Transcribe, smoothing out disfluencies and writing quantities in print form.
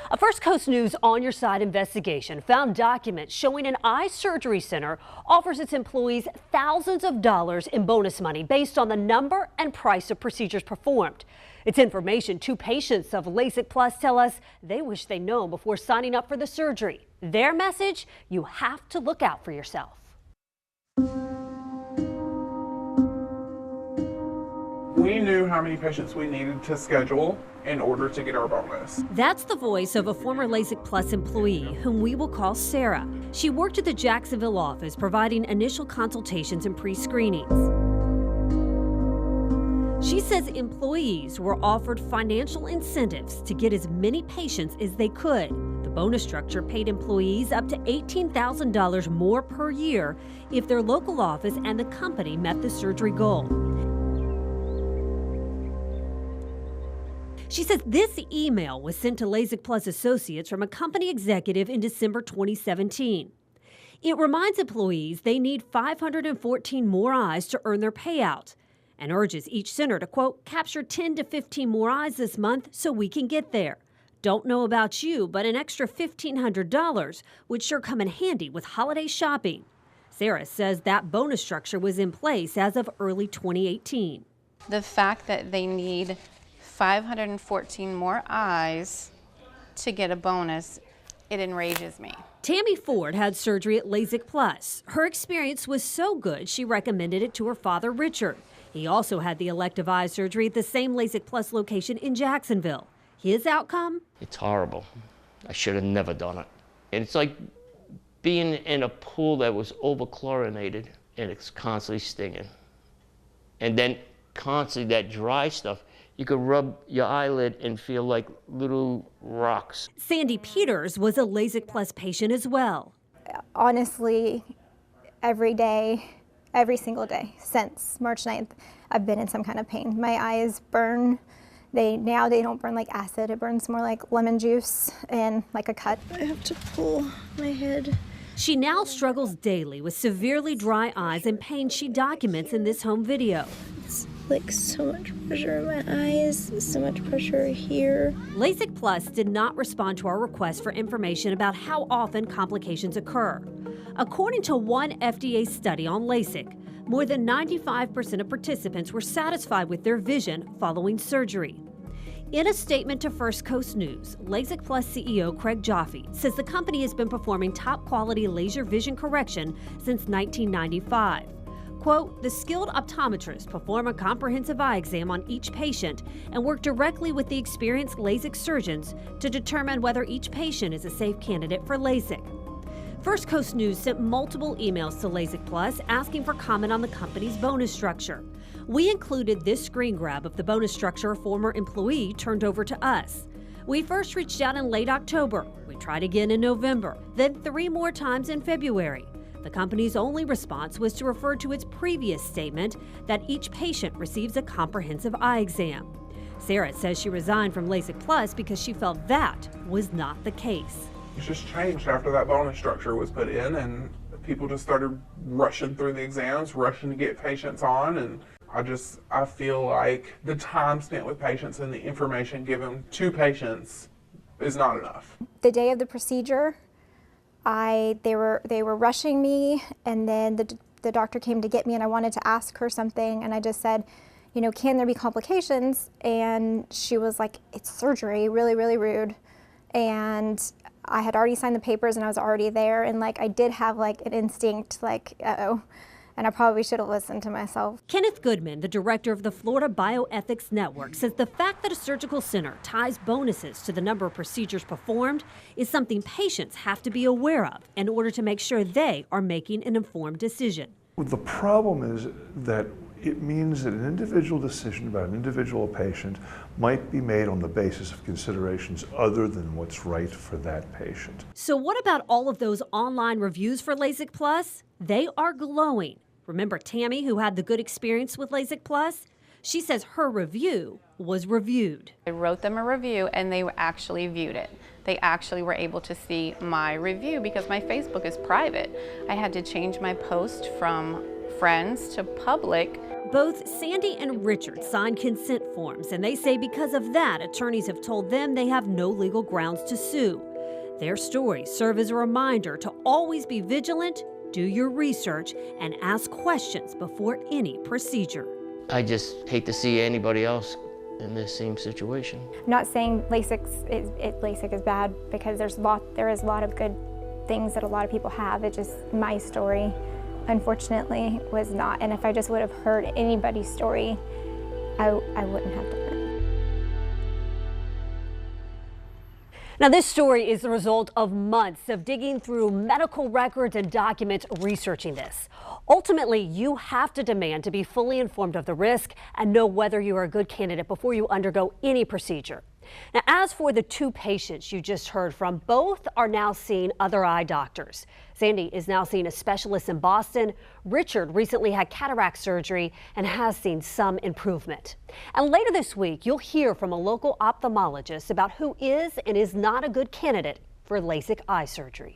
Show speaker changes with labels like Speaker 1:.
Speaker 1: A First Coast News On Your Side investigation found documents showing an eye surgery center offers its employees thousands of dollars in bonus money based on the number and price of procedures performed. It's information two patients of LasikPlus tell us they wish they'd known before signing up for the surgery. Their message: you have to look out for yourself.
Speaker 2: We knew how many patients we needed to schedule in order to get our bonus.
Speaker 1: That's the voice of a former LasikPlus employee whom we will call Sarah. She worked at the Jacksonville office providing initial consultations and pre-screenings. She says employees were offered financial incentives to get as many patients as they could. The bonus structure paid employees up to $18,000 more per year if their local office and the company met the surgery goal. She says this email was sent to LasikPlus associates from a company executive in December 2017. It reminds employees they need 514 more eyes to earn their payout and urges each center to, quote, capture 10 to 15 more eyes this month so we can get there. Don't know about you, but an extra $1,500 would sure come in handy with holiday shopping. Sarah says that bonus structure was in place as of early 2018.
Speaker 3: The fact that they need 514 more eyes to get a bonus, it enrages me.
Speaker 1: Tammy Ford had surgery at LasikPlus. Her experience was so good, she recommended it to her father, Richard. He also had the elective eye surgery at the same LasikPlus location in Jacksonville. His outcome?
Speaker 4: It's horrible. I should have never done it. And it's like being in a pool that was over-chlorinated and it's constantly stinging. And then constantly that dry stuff. You could rub your eyelid and feel like little rocks.
Speaker 1: Sandy Peters was a LasikPlus patient as well.
Speaker 5: Honestly, every day, every single day since March 9th, I've been in some kind of pain. My eyes burn. Now they don't burn like acid. It burns more like lemon juice and like a cut. I have to pull my head.
Speaker 1: She now struggles daily with severely dry eyes and pain she documents in this home video.
Speaker 5: Like so much pressure in my eyes, so much pressure here.
Speaker 1: LasikPlus did not respond to our request for information about how often complications occur. According to one FDA study on LASIK, more than 95% of participants were satisfied with their vision following surgery. In a statement to First Coast News, LasikPlus CEO Craig Jaffe says the company has been performing top-quality laser vision correction since 1995. Quote, the skilled optometrists perform a comprehensive eye exam on each patient and work directly with the experienced LASIK surgeons to determine whether each patient is a safe candidate for LASIK. First Coast News sent multiple emails to LasikPlus asking for comment on the company's bonus structure. We included this screen grab of the bonus structure a former employee turned over to us. We first reached out in late October. We tried again in November, then 3 more times in February. The company's only response was to refer to its previous statement that each patient receives a comprehensive eye exam. Sarah says she resigned from LasikPlus because she felt that was not the case.
Speaker 2: It just changed after that bonus structure was put in, and people just started rushing through the exams, rushing to get patients on, and I feel like the time spent with patients and the information given to patients is not enough.
Speaker 5: The day of the procedure, they were rushing me, and then the doctor came to get me, and I wanted to ask her something, and I just said, you know, can there be complications? And she was like, it's surgery, really, really rude. And I had already signed the papers, and I was already there, and like I did have like an instinct, like, uh-oh. And I probably should have listened to myself.
Speaker 1: Kenneth Goodman, the director of the Florida Bioethics Network, says the fact that a surgical center ties bonuses to the number of procedures performed is something patients have to be aware of in order to make sure they are making an informed decision.
Speaker 6: The problem is that it means that an individual decision about an individual patient might be made on the basis of considerations other than what's right for that patient.
Speaker 1: So what about all of those online reviews for LasikPlus? They are glowing. Remember Tammy, who had the good experience with LasikPlus? She says her review was reviewed.
Speaker 3: I wrote them a review and they actually viewed it. They actually were able to see my review because my Facebook is private. I had to change my post from friends to public.
Speaker 1: Both Sandy and Richard signed consent forms, and they say because of that, attorneys have told them they have no legal grounds to sue. Their stories serve as a reminder to always be vigilant, do your research, and ask questions before any procedure.
Speaker 4: I just hate to see anybody else in this same situation.
Speaker 5: I'm not saying LASIK is bad, because there is a lot of good things that a lot of people have. It's just my story, unfortunately, was not. And if I just would have heard anybody's story, I wouldn't have done it.
Speaker 1: Now, this story is the result of months of digging through medical records and documents researching this. Ultimately, you have to demand to be fully informed of the risk and know whether you are a good candidate before you undergo any procedure. Now, as for the two patients you just heard from, both are now seeing other eye doctors. Sandy is now seeing a specialist in Boston. Richard recently had cataract surgery and has seen some improvement. And later this week, you'll hear from a local ophthalmologist about who is and is not a good candidate for LASIK eye surgery.